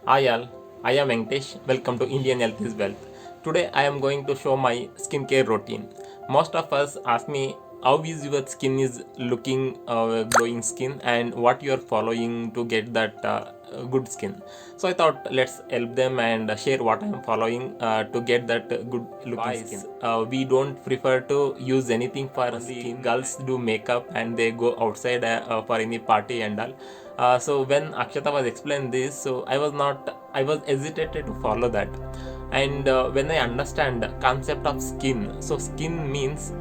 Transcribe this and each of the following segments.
Hi all, I am Venkatesh. Welcome to Indian Health is Wealth. Today I am going to show my skincare routine. Most of us ask me how is your skin is looking glowing skin and what you are following to get that good skin. So I thought let's help them and share what I am following to get that good looking skin. We don't prefer to use anything for skin. Girls do makeup and they go outside for any party and all. So when Akshata was explained this, so I was hesitated to follow that. And when I understand concept of skin, so skin means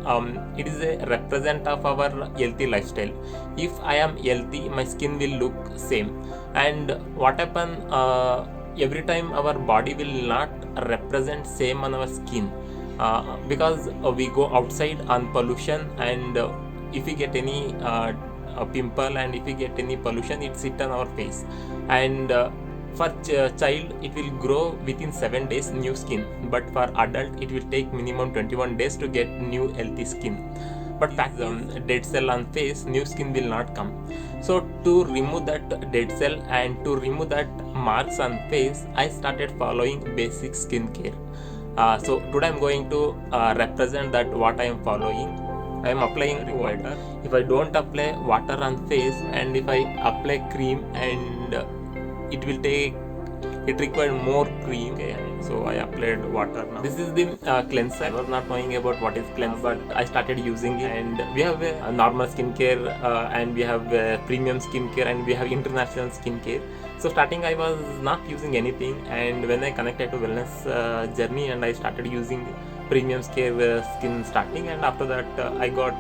it is a represent of our healthy lifestyle. If I am healthy, my skin will look same. And what happen every time our body will not represent same on our skin because we go outside on pollution and if we get any a pimple and if we get any pollution it sit on our face and for child it will grow within 7 days new skin, but for adult it will take minimum 21 days to get new healthy skin. But fact dead cell on face, new skin will not come. So to remove that dead cell and to remove that marks on face, I started following basic skincare. So today I'm going to represent that what I am following. I am applying water. If I don't apply water on face and if I apply cream and it will take, it required more cream. Okay, so I applied water now. This is the cleanser. I was not knowing about what is cleanser, but I started using it. And we have a normal skincare and we have premium skincare and we have international skincare. So starting I was not using anything, and when I connected to wellness journey and I started using premium skin starting, and after that I got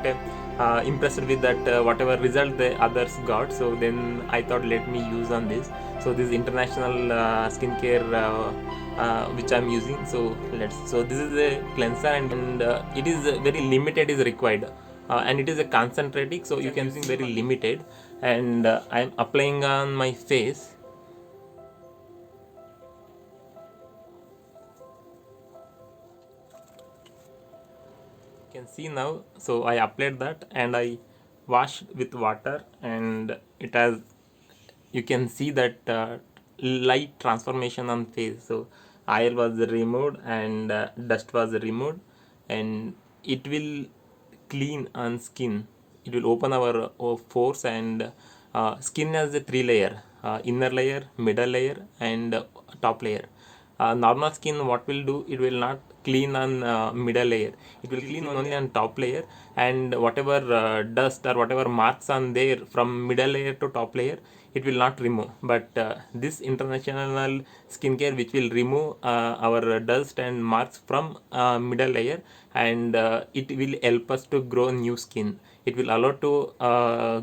impressed with that whatever result the others got. So then I thought let me use on this. So this international skincare which I'm using. So this is a cleanser and it is very limited is required. And it is a concentrating, so you can see very limited, and I'm applying on my face. You can see now, so I applied that and I washed with water, and it has, you can see that light transformation on face. So oil was removed and dust was removed, and it will clean on skin. It will open our pores, and skin has a three layer: inner layer, middle layer, and top layer. Normal skin what will do, it will not clean on middle layer, it will clean only on top layer, and whatever dust or whatever marks on there from middle layer to top layer it will not remove. But this international skincare which will remove our dust and marks from middle layer, and it will help us to grow new skin. It will allow to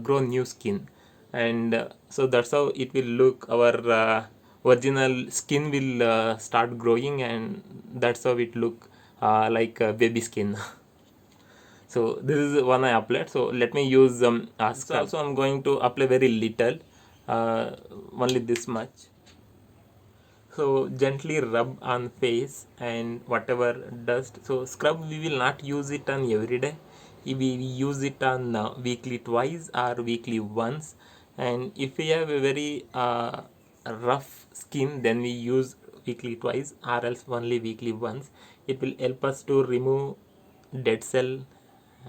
grow new skin, and so that's how it will look. Our original skin will start growing, and that's how it look like baby skin. So this is one I applied. So let me use so also I'm going to apply very little, only this much. So gently rub on face and whatever dust. So scrub we will not use it on every day. We use it on weekly twice or weekly once. And if we have a very rough skin, then we use weekly twice or else only weekly once. It will help us to remove dead cell,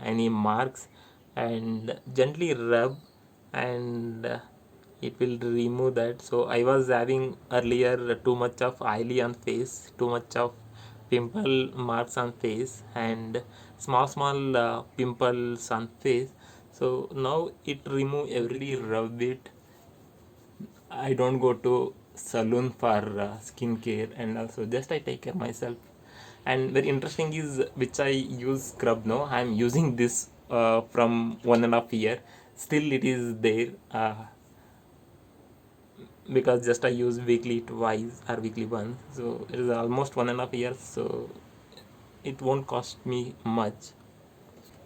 any marks, and gently rub, and it will remove that. So I was having earlier too much of oily on face, too much of pimple marks on face, and small pimples on face. So now it remove every rub it. I don't go to salon for skincare, and also just I take care myself. And very interesting is which I use scrub. No, I am using this from 1.5 year. Still it is there because just I use weekly twice or weekly once. So it is almost 1.5 years. So it won't cost me much.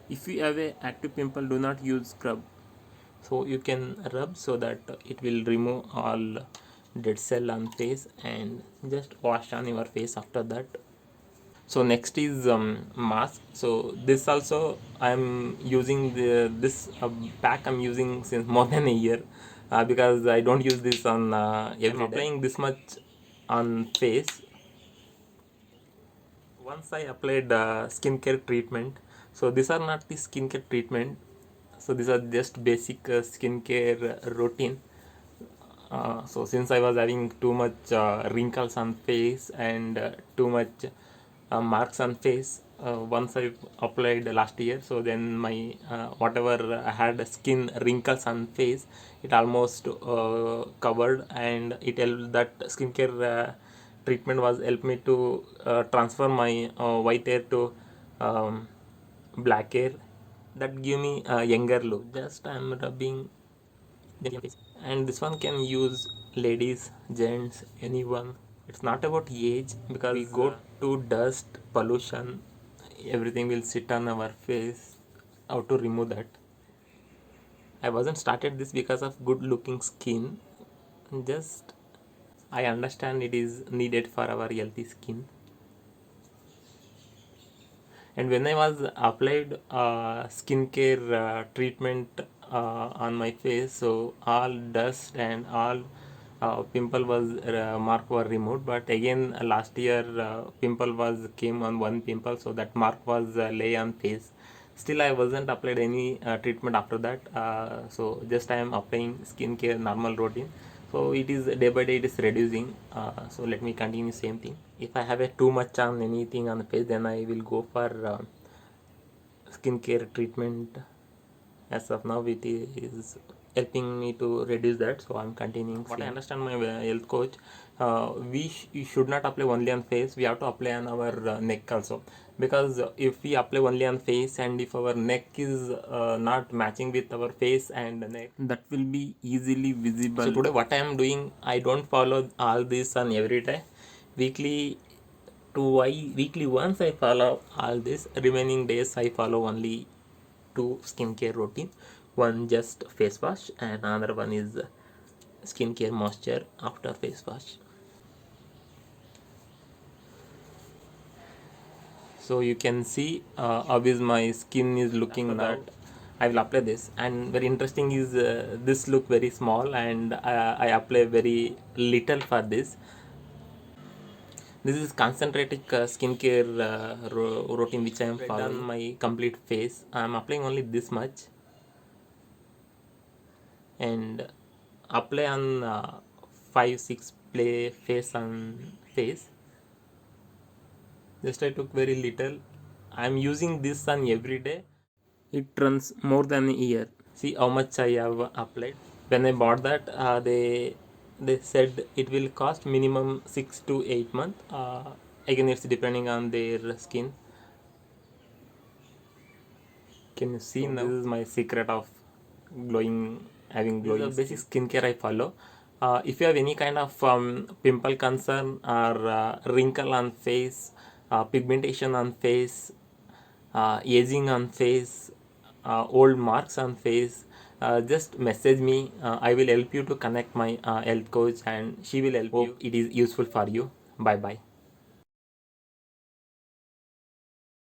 If you have a active pimple, do not use scrub. So you can rub so that it will remove all dead cell on face, and just wash on your face after that. So next is mask. So this also I'm using this pack I'm using since more than a year because I don't use this on every day. Applying this much on face. Once I applied skincare treatment. So these are not the skincare treatment. So these are just basic skincare routine. So since I was having too much wrinkles on face and too much marks on face, once I applied last year, so then my whatever I had skin wrinkles on face, it almost covered, and it helped that skincare treatment was helped me to transfer my white hair to um, black hair, that give me a younger look. Just I'm rubbing the face. And this one can use ladies, gents, anyone. It's not about age, because we go to dust, pollution, everything will sit on our face. How to remove that? I wasn't started this because of good looking skin. Just I understand it is needed for our healthy skin. And when I was applied skincare treatment on my face, so all dust and all pimple was mark were removed. But again last year pimple was came on one pimple, so that mark was lay on face. Still I wasn't applied any treatment after that. So just I am applying skincare normal routine. So it is day by day it is reducing. So let me continue same thing. If I have a too much on anything on the face, then I will go for skincare treatment. As of now it is helping me to reduce that, so I'm continuing what I understand my health coach. We should not apply only on face, we have to apply on our neck also, because if we apply only on face and if our neck is not matching with our face and neck, that will be easily visible. So today what I am doing, I don't follow all this on every day. Weekly weekly once I follow all this. Remaining days I follow only two skincare routine. One just face wash and another one is skincare moisture after face wash. So you can see how is my skin is looking now. I will apply this, and very interesting is this look very small, and I apply very little for this. This is concentrated skincare routine which I am following on my complete face. I am applying only this much and apply on 5-6 play face on face. Just I took very little. I am using this on every day. It runs more than a year. See how much I have applied. When I bought that, they said it will cost minimum 6 to 8 months. Again, it's depending on their skin. Can you see now? This is my secret of having glowing. This is the basic skincare I follow. If you have any kind of pimple concern or wrinkle on face, pigmentation on face, aging on face, old marks on face, just message me. I will help you to connect my health coach, and she will help you. It is useful for you. Bye bye.